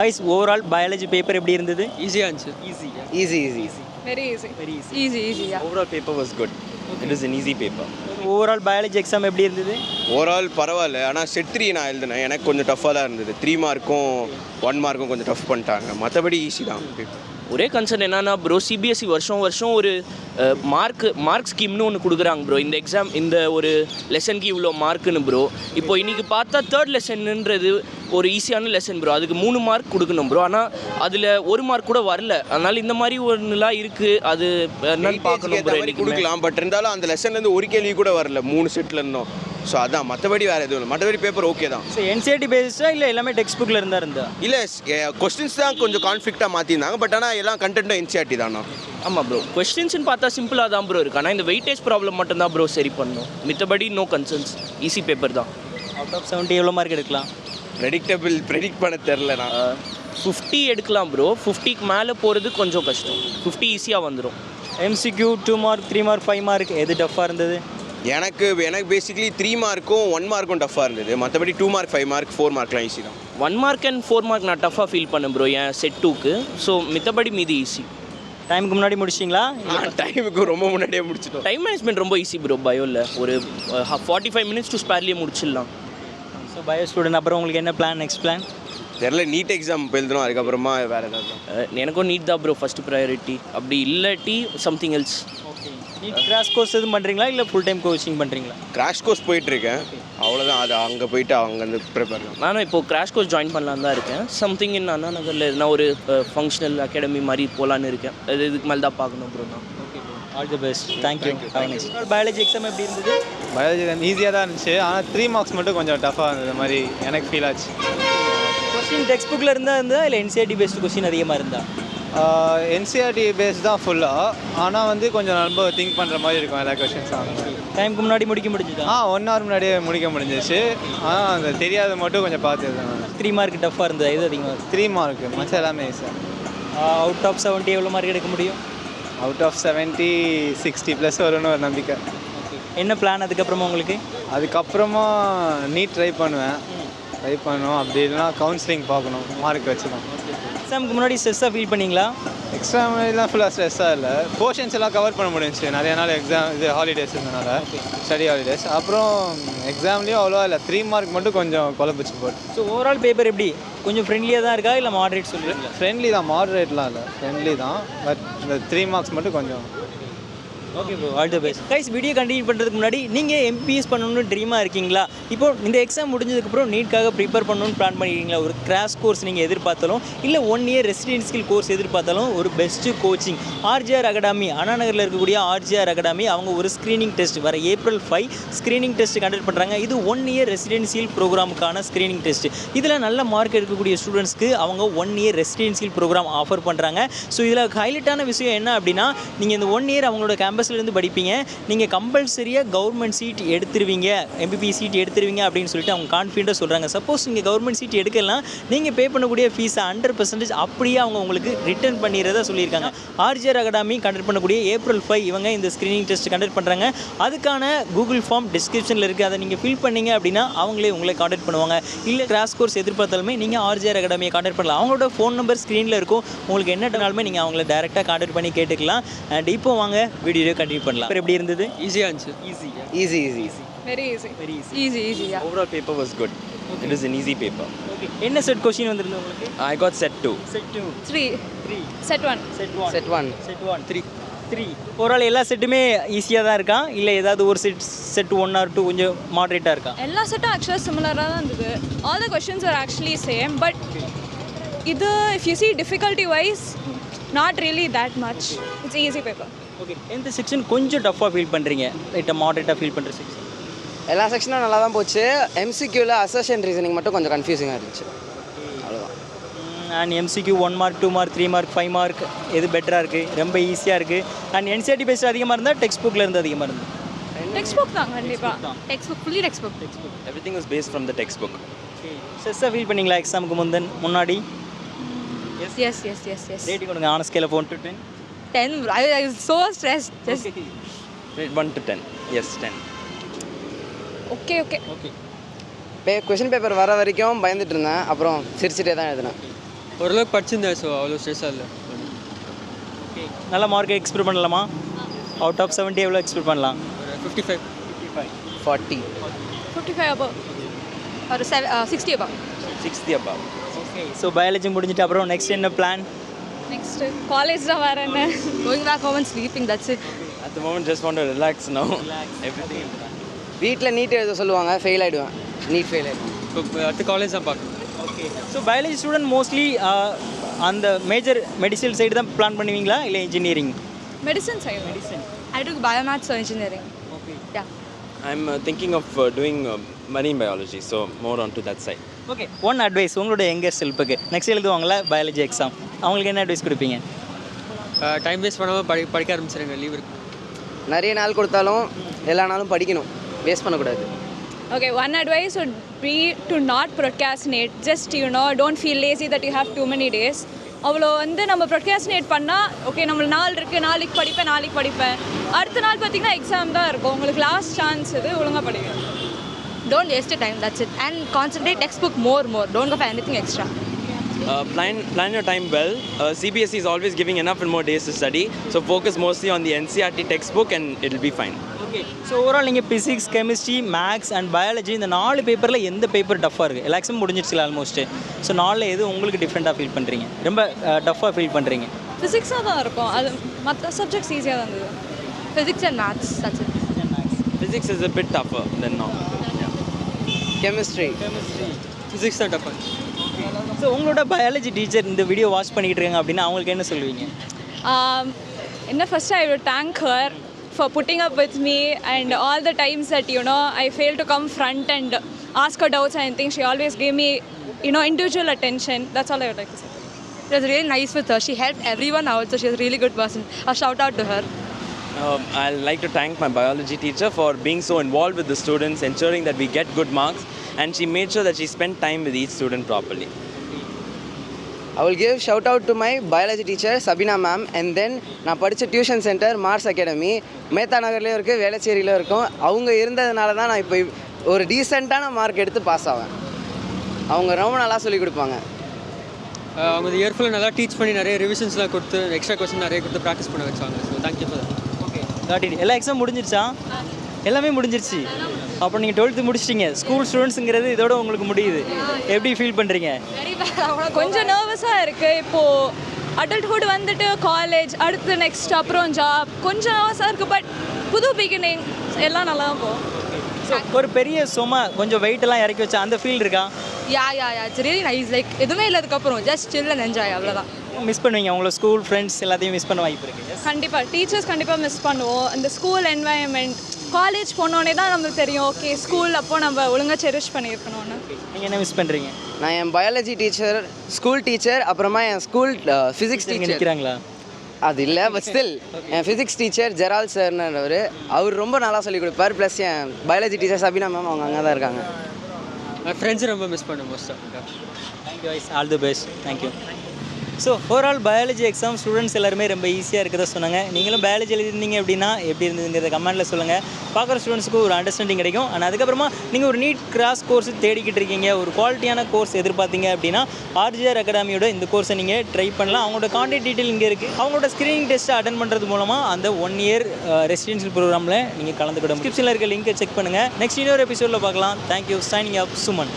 Guys, overall biology paper எப்படி இருந்தது? Easy answer. Easy. Very easy. Very easy. Easy, yeah. Overall paper was good. It is an easy paper. Overall biology exam எப்படி இருந்தது? Overall பரவாயில்ல, ஆனால் set 3 நான் எழுதினேன். எனக்கு கொஞ்சம் டஃப்பாக தான் இருந்தது. 3 மார்க்கும் 1 மார்க்கும் கொஞ்சம் டஃப் பண்ணிட்டாங்க. மற்றபடி ஈஸி தான் பேப்பர். ஒரே கன்சர்ன் என்னன்னா ப்ரோ, சிபிஎஸ்சி வருஷம் ஒரு மார்க் ஸ்கீம்னு ஒன்று கொடுக்குறாங்க ப்ரோ. இந்த எக்ஸாம் இந்த ஒரு லெசனுக்கு இவ்வளோ மார்க்குன்னு ப்ரோ. இப்போ இன்றைக்கி பார்த்தா தேர்ட் லெசன்ன்றது ஒரு ஈஸியான லெசன் ப்ரோ. அதுக்கு 3 மார்க் கொடுக்கணும் ப்ரோ. ஆனால் அதில் 1 மார்க் கூட வரல. அதனால் இந்த மாதிரி ஒன்றுலாம் இருக்குது. அது என்னன்னு பார்க்கணும் ப்ரோ. கொடுக்கலாம், பட் இருந்தாலும் அந்த லெசன்லேருந்து ஒரு கேள்வி கூட வரல 3 செட்டில் இருந்தோம். ஸோ அதான், மற்றபடி வேறு எதுவும் இல்லை. மற்றபடி பேப்பர் ஓகே தான். ஸோ என்சிஆர்டி பேஸ்டா இல்லை எல்லாமே டெக்ஸ்ட் புக்கில் இருந்தா? இல்லை, கொஸ்டின்ஸ் தான் கொஞ்சம் கான்ஃப்ளிக்டாக மாற்றிருந்தாங்க. பட் ஆனால் எல்லாம் கண்டென்ட்டும் என்சிஆர்டி தானா. ஆமாம் ப்ரோ, கொஸ்டின்ஸ்னு பார்த்தா சிம்பிளாக தான் ப்ரோ இருக்குது. ஆனால் இந்த வெயிட்டேஜ் ப்ராப்ளம் மட்டும்தான் ப்ரோ சரி பண்ணணும். மித்தபடி நோ கன்சர்ன்ஸ், ஈஸி பேப்பர் தான். அவுட் ஆஃப் 70 எவ்வளோ மார்க் எடுக்கலாம்? ப்ரெடிக்ட் பண்ண தெரில. நான் 50 எடுக்கலாம் ப்ரோ. 50க்கு மேலே போகிறது கொஞ்சம் கஷ்டம். 50 ஈஸியாக வந்துடும். MCQ 2 மார்க் 3 மார்க் 5 மார்க் எது டஃப்பாக இருந்தது? எனக்கு பேசிக்கலி 3 மார்க்கும் 1 மார்க்கும் டஃப்பாக இருந்தது. மற்றபடி 2 மார்க் 5 மார்க் 4 மார்க்லாம் ஈஸி தான். 1 மார்க் அண்ட் 4 மார்க் நான் டஃப்பாக ஃபீல் பண்ணேன் ப்ரோ என் செட் 2க்கு. ஸோ மித்தபடி மீதி ஈஸி. டைமுக்கு முன்னாடி முடிச்சிங்களா? டைமுக்கு ரொம்ப முன்னாடியே முடிச்சிட்டோம். டைம் மேனேஜ்மெண்ட் ரொம்ப ஈஸி ப்ரோ. பயோவில் ஒரு 45 மினிட்ஸ் டு ஸ்பேர்லேயே முடிச்சிடலாம். So bio student. அப்புறம் உங்களுக்கு என்ன பிளான், நெக்ஸ்ட் பிளான்? தெரில, நீட் எக்ஸாம் எழுதணும். அதுக்கப்புறமா வேறு ஏதாவது. எனக்கும் நீட் தான் ப்ரோ ஃபஸ்ட்டு ப்ரையாரிட்டி. அப்படி இல்லாட்டி something else. Okay. NEET crash course எதுவும் பண்ணுறீங்களா இல்லை ஃபுல் டைம் கோச்சிங் பண்ணுறீங்களா? கிராஷ் கோர்ஸ் போயிட்டுருக்கேன், அவ்வளோதான். அது அங்கே போயிட்டு அங்கேருந்து ப்ரிப்பேர். நானும் இப்போது கிராஷ் கோர்ஸ் ஜாயின் பண்ணலான்னு தான் இருக்கேன். சம்திங் இன் அண்ணா நகரில் நான் ஒரு ஃபங்க்ஷனல் அகாடமி மாதிரி போகலான்னு இருக்கேன். அது இதுக்கு மேலே தான் பார்க்கணும் ப்ரோ. நான் all the best. Thank you. Biology exam எப்படி இருந்தது? பயாலஜி ஈஸியாக தான் இருந்துச்சு. ஆனால் 3 மார்க்ஸ் மட்டும் கொஞ்சம் டஃப்பாக இருந்தது மாதிரி எனக்கு ஃபீல் ஆச்சு. கொஸ்டின் டெக்ஸ்ட் புக்கில் இருந்தால் இல்லை என்சிஆர்டி பேஸ்டு கொஸ்டின் அதிகமாக இருந்தா? என்சிஆர்டி பேஸ் தான் ஃபுல்லாக. ஆனால் வந்து கொஞ்சம் ரொம்ப திங்க் பண்ணுற மாதிரி இருக்கும் எல்லா கொஷின்ஸும். டைமுக்கு முன்னாடி முடிஞ்சுதா? 1 ஹவர் முன்னாடியே முடிக்க முடிஞ்சிச்சு. ஆனால் அந்த தெரியாத மட்டும் கொஞ்சம் பார்த்து எழுதணும். 3 மார்க் டஃப்பாக இருந்தது, எது அதிகமாக? 3 மார்க்கு மற்ற எல்லாமே சார். அவுட் ஆஃப் 70 எவ்வளோ மார்க் எடுக்க முடியும்? அவுட் ஆஃப் 70 60+ வரும்னு ஒரு நம்பிக்கை. என்ன பிளான் அதுக்கப்புறமா உங்களுக்கு? அதுக்கப்புறமா நீட் ட்ரை பண்ணுவேன். அப்படி இல்லைனா கவுன்சிலிங் பார்க்கணும், மார்க் வச்சுக்கலாம். எக்ஸாமுக்கு முன்னாடி ஸ்ட்ரெஸ்ஸாக ஃபீல் பண்ணிங்களா? எக்ஸாம்லாம் ஃபுல்லாக ஸ்ட்ரெஸ்ஸாக இல்லை. போர்ஷன்ஸ் எல்லாம் கவர் பண்ண முடிஞ்சிச்சு. நிறைய நாள் எக்ஸாம் இது ஹாலிடேஸ் இருந்தனால, ஸ்டடி ஹாலிடேஸ். அப்புறம் எக்ஸாம்லேயும் அவ்வளோவா இல்லை, 3 மார்க் மட்டும் கொஞ்சம் குழப்பிச்சு போட்டு. ஸோ ஓவரால் பேப்பர் எப்படி? கொஞ்சம் ஃப்ரெண்ட்லியாக தான் இருக்கா இல்லை மாடரேட் சொல்லுவீங்களா? ஃப்ரெண்ட்லி தான், மாடரேட்லாம் இல்லை, ஃப்ரெண்ட்லி தான். பட் இந்த 3 மார்க்ஸ் மட்டும் கொஞ்சம். Okay bro, all the best. Guys, video continue பண்ணுறதுக்கு முன்னாடி நீங்கள் MPS பண்ணணும்னு ட்ரீமாக இருக்கீங்களா? இப்போ இந்த எக்ஸாம் முடிஞ்சதுக்கப்புறம் நீட்காக ப்ரிப்பேர் பண்ணணும்னு பிளான் பண்ணியிருக்கீங்களா? ஒரு கிராஷ் கோர்ஸ் நீங்கள் எதிர்பார்த்தாலும் இல்லை 1 இயர் ரெசிடென்சியல் கோர்ஸ் எதிர்பார்த்தாலும் ஒரு பெஸ்ட்டு கோச்சிங் RGR அகாடமி, அண்ணா நகரில் இருக்கக்கூடிய RGR அகாடமி, அவங்க ஒரு ஸ்க்ரீனிங் டெஸ்ட் வர April 5 ஸ்க்ரீனிங் டெஸ்ட் கண்டக்ட் பண்ணுறாங்க. இது 1 இயர் ரெசிடென்சியல் ப்ரோக்ராமுக்கான ஸ்க்ரீனிங் டெஸ்ட். இதில் நல்ல மார்க் எடுக்கக்கூடிய ஸ்டூடெண்ட்ஸ்க்கு அவங்க 1 இயர் ரெசிடென்சியல் ப்ரோக்ராம் ஆஃபர் பண்ணுறாங்க. ஸோ இதில் ஹைலைட்டான விஷயம் என்ன அப்படின்னா, நீங்கள் இந்த 1 இயர் அவங்களோட கேம்பஸ்லேருந்து படிப்பீங்க. நீங்கள் கம்பல்சரியாக கவர்மெண்ட் சீட் எடுத்துருவீங்க, MBBS சீட் எடுத்துருவீங்க அப்படின்னு சொல்லிட்டு அவங்க கான்ஃபிடென்ட்டாக சொல்கிறாங்க. சப்போஸ் நீங்கள் கவர்மெண்ட் சீட் எடுக்கலாம், நீங்கள் பே பண்ணக்கூடிய ஃபீஸை 100% அப்படியே அவங்க உங்களுக்கு ரிட்டர்ன் பண்ணிடுறதா சொல்லியிருக்காங்க. RGR அகாடமி கண்டக்ட் பண்ணக்கூடிய April 5 இவங்க இந்த ஸ்க்ரீனிங் டெஸ்ட் கண்டக்ட் பண்ணுறாங்க. அதுக்கான கூகுள் ஃபார்ம் டிஸ்கிரிப்ஷனில் இருக்குது. அதை நீங்கள் ஃபில் பண்ணீங்க அப்படின்னா அவங்களே உங்களை கான்டாக்ட் பண்ணுவாங்க. இல்லை கிராஷ் கோர்ஸ் எதிர்பார்த்தாலுமே நீங்கள் RGR அகாடமியை கான்டாக்ட் பண்ணலாம். அவங்களோட ஃபோன் நம்பர் ஸ்க்ரீனில் இருக்கும். உங்களுக்கு என்னனாலுமே நீங்கள் அவங்கள டேரெக்டாக கான்டாக்ட் பண்ணி கேட்டுக்கலாம். அண்ட் இப்போ வாங்க வீடியோ கண்டினியூ பண்ணலாம். எப்படி இருந்தது? Easy answer. Easy. Very easy. Yeah. Overall paper was good. It is an easy paper. Okay. என்ன செட் கொஸ்டின் வந்திருந்தது உங்களுக்கு? I got set 2. Set 2 3. 3 Set 1. Set 1 Set 1. Set 1 3 overall எல்லா செட்டுமே ஈஸியாக தான் இருக்கா? இல்லை ஏதாவது ஒரு செட் 1 or 2 கொஞ்சம் மாடரேட்டாக இருக்கா? எல்லா செட்டும் ஆக்சுவலாக சிமிலராக தான் இருந்தது. All the questions are actually same, but இது if you see difficulty wise not really that much. It's easy paper. Okay. எந்த செக்ஷன் கொஞ்சம் டஃப்பாக ஃபீல் பண்ணுறீங்க? லைட்டாக மாடரேட்டாக ஃபீல் பண்ணுற செக்ஷன்? எல்லா செக்ஷனும் நல்லா தான் போச்சு. MCQவில் அசர்ஷன் ரீசனிங் மட்டும் கொஞ்சம் கன்ஃபியூசிங்காக இருந்துச்சு, அவ்வளோதான். And MCQ 1 mark 2 mark 3 mark 5 mark எது பெட்டராக இருக்குது? ரொம்ப ஈஸியாக இருக்குது. அண்ட் NCERT பேஸ்ட் அதிகமாக இருந்தால் டெக்ஸ்ட் புக்கில் இருந்து அதிகமாக இருந்தது? டெக்ஸ்ட் புக் தான் கண்டிப்பாக. Text book fully text book. Everything was based from the textbook. Okay. ஸ்ட்ரெஸ்ஸாக ஃபீல் பண்ணீங்களா எக்ஸாமுக்கு முன்னாடி? Yes. ரேட்டிங் கொடுங்க on scale of 1 to 10. 10. I was so stressed. Just Rate 1 to 10. Yes, 10. okay. Okay. Question paper வர வரைக்கும் பயந்துட்டு இருந்தேன். அப்புறம் சிரிச்சிட்டே தான் எழுதினேன். ஓரளவுக்கு படிச்சிருந்தேன், ஸோ அவ்வளோ ஸ்ட்ரெஸ்ஸாக இல்லை. ஓகே, நல்ல மார்க் எக்ஸ்பெக்ட் பண்ணலாமா? அவுட் ஆஃப் 70 எவ்வளோ எக்ஸ்பெக்ட் பண்ணலாம்? ஒரு 55. 40. 55 above. ஒரு 60 above. 60 above. Okay, so biology முடிஞ்சிட்டு அப்புறம் நெக்ஸ்ட் என்ன பிளான்? நெக்ஸ்ட்டு காலேஜ் தான் வேறு என்ன. Going back home and sleeping, that's it. At the moment just want to relax now. Everything. வீட்டில் நீட் எழுத சொல்லுவாங்க, ஃபெயில் ஆகிடுவேன். நீட் ஃபெயில் ஆகிடுவேன். இப்போ அடுத்த காலேஜ் தான் பார்க்கணும். Okay, so biology student mostly அந்த மேஜர் மெடிசல் சைடு தான் பிளான் பண்ணுவீங்களா இல்லை engineering? Medicine side. I took biomaths or engineering. Okay. Yeah. I'm thinking of doing marine biology, so more on to that side. Okay, one advice உங்களோட younger செல்ஃபுக்கு next எழுதுவாங்களா biology exam, அவங்களுக்கு என்ன advice கொடுப்பீங்க? Time waste பண்ணாமல் படிக்க ஆரம்பிச்சிருங்க, leave இருக்கு. நிறைய நாள் கொடுத்தாலும் எல்லா நாளும் படிக்கணும், வேஸ்ட் பண்ணக்கூடாது. Okay, one advice would be to not procrastinate. Just, don't feel lazy that you have too many days. அவ்வளோ வந்து நம்ம ப்ரொக்ராஸ்டினேட் பண்ணால் ஓகே நம்ம நாள் இருக்குது, நாளைக்கு படிப்பேன் அடுத்த நாள் பார்த்தீங்கன்னா எக்ஸாம் தான் இருக்கும். உங்களுக்கு லாஸ்ட் சான்ஸ் இது, ஒழுங்காக படிங்க. Don't waste your time, that's it. And concentrate textbook more. Don't go for anything extra. Plan your time well. CBSE is always giving enough and more days to study, so focus mostly on the NCERT textbook and it'll be fine. Okay, so overall நீங்கள் physics, chemistry, maths and biology இந்த 4 பேப்பரில் எந்த paper டஃப்பாக இருக்குது? Election முடிஞ்சிடுச்சுல almost. So 4ல் எது உங்களுக்கு டிஃப்ரெண்ட்டாக ஃபீல் பண்ணுறீங்க, ரொம்ப டஃப்பாக ஃபீல் பண்ணுறீங்க? ஃபிசிக்ஸாக தான் இருக்கும், அது மற்ற சப்ஜெக்ட்ஸ் ஈஸியாக தான் இருந்தது. Physics and maths, that's it. Physics is a bit tougher than normal. Yeah. Chemistry. Physics தான் டஃப்பாக. ஸோ உங்களோட பயாலஜி டீச்சர் இந்த வீடியோ வாட்ச் பண்ணிக்கிட்டு இருக்காங்க அப்படின்னா அவங்களுக்கு என்ன சொல்லுவீங்க? என்ன first I would thank her for putting up with me and all the times that I failed to come front and ask her doubts and things. She always gave me individual attention. That's all I would like to say. It was really nice with her. She helped everyone out, so she's a really good person. A shout out to her. I'd like to thank my biology teacher for being so involved with the students, ensuring that we get good marks, and she made sure that she spent time with each student properly. I will give shout out to my biology teacher Sabina ma'am, and then நான் படித்த tuition centre Mars academy Mehta நகர்லேயும் இருக்குது, வேளச்சேரியிலும் இருக்கும். அவங்க இருந்ததுனால தான் நான் இப்போ ஒரு டீசெண்டான மார்க் எடுத்து பாஸ் ஆவேன். அவங்க ரொம்ப நல்லா சொல்லிக் கொடுப்பாங்க. அவங்க இந்த இயர் ஃபுல்லாக நல்லா டீச் பண்ணி நிறைய ரிவிஷன்ஸ்லாம் கொடுத்து எக்ஸ்ட்ரா கொஸ்டின் நிறைய கொடுத்து ப்ராக்டிஸ் பண்ண வச்சாங்க. So thank you for that. Okay, got it. எல்லா எக்ஸாம் முடிஞ்சிருச்சா? எல்லாமே முடிஞ்சிருச்சு. அப்போ நீங்கள் 12th முடிச்சிட்டிங்க. ஸ்கூல் ஸ்டூடெண்ட்ஸுங்கிறது இதோட உங்களுக்கு முடியுது. எப்படி ஃபீல் பண்ணுறீங்க? கொஞ்சம் நர்வஸாக இருக்குது. இப்போது அடல்ட்ஹுட் வந்துட்டு காலேஜ், அடுத்து நெக்ஸ்ட் அப்புறம் ஜாப், கொஞ்சம் நர்வஸாக இருக்குது. பட் புது பிகினிங், எல்லாம் நல்லா தான் போகும். ஸோ ஒரு பெரிய சும்மா கொஞ்சம் வெயிட்டெல்லாம் இறக்கி வச்சா அந்த ஃபீல் இருக்கா? Yeah, it's really nice. Like எதுவுமே இல்லாததுக்கப்புறம் just chill and enjoy, அவ்வளோதான். மிஸ் பண்ணுவீங்க உங்களை ஸ்கூல் ஃப்ரெண்ட்ஸ் எல்லாத்தையும் மிஸ் பண்ண வாய்ப்பு இருக்குது? கண்டிப்பாக டீச்சர்ஸ் கண்டிப்பாக மிஸ் பண்ணுவோம். அந்த ஸ்கூல் என்வாயன்மெண்ட், காலேஜ் போனோடனே தான் நம்மளுக்கு தெரியும் ஓகே ஸ்கூல் அப்போ நம்ம ஒழுங்காக செரிஷ் பண்ணியிருக்கணும்னு. நீங்கள் என்ன மிஸ் பண்ணுறீங்க? நான் என் பயாலஜி டீச்சர், ஸ்கூல் டீச்சர், அப்புறமா என் ஸ்கூல் ஃபிசிக்ஸ் டீச்சர் நிற்கிறாங்களா? அது இல்லை, பட் ஸ்டில் என் ஃபிசிக்ஸ் டீச்சர் ஜெரால் சார்ன்றவர், அவர் ரொம்ப நல்லா சொல்லிக் கொடுப்பார். ப்ளஸ் என் பயாலஜி டீச்சர் சபினா மேம், அவங்க அங்கே தான் இருக்காங்க. ஃப்ரெண்ட்ஸ் ரொம்ப மிஸ் பண்ணேன் மோஸ்ட்டாக. தேங்க்யூ ஐஸ், all the best. Thank you. So overall biology exam students எல்லாருமே ரொம்ப ஈஸியாக இருக்கிறத சொன்னாங்க. நீங்களும் பயாலஜி எழுதிருந்தீங்க அப்படின்னா எப்படி இருந்ததுங்கிறத கமெண்ட்டில் சொல்லுங்கள். பார்க்குற ஸ்டூடெண்ட்ஸுக்கு ஒரு அண்டர்ஸ்டாண்டிங் கிடைக்கும். அண்ட் அதுக்கப்புறமா நீங்கள் ஒரு நீட் கிராஸ் கோர்ஸ் தேடிக்கிட்டு இருக்கீங்க, ஒரு குவாலிட்டியான கோர்ஸ் எதிர்பார்த்தீங்க அப்படின்னா ஆர்ஜிஆர் அகாடமியோட இந்த கோர்ஸை நீங்கள் ட்ரை பண்ணலாம். அவங்களோட கான்டாக்ட் டீட்டெயில் இங்கே இருக்குது. அவங்களோட ஸ்க்ரீனிங் டெஸ்ட்டை அட்டன் பண்ணுறது மூலமாக அந்த 1 year ரெசிடென்ஷியல் ப்ரோக்ராமில் நீங்கள் கலந்துக்கிடும். டிஸ்கிரிப்ஷனில் இருக்க லிங்கை செக் பண்ணுங்கள். நெக்ஸ்ட் இன்னொரு எபிசோடில் பார்க்கலாம். தேங்க்யூ. சைனிங் அப், சுமன்.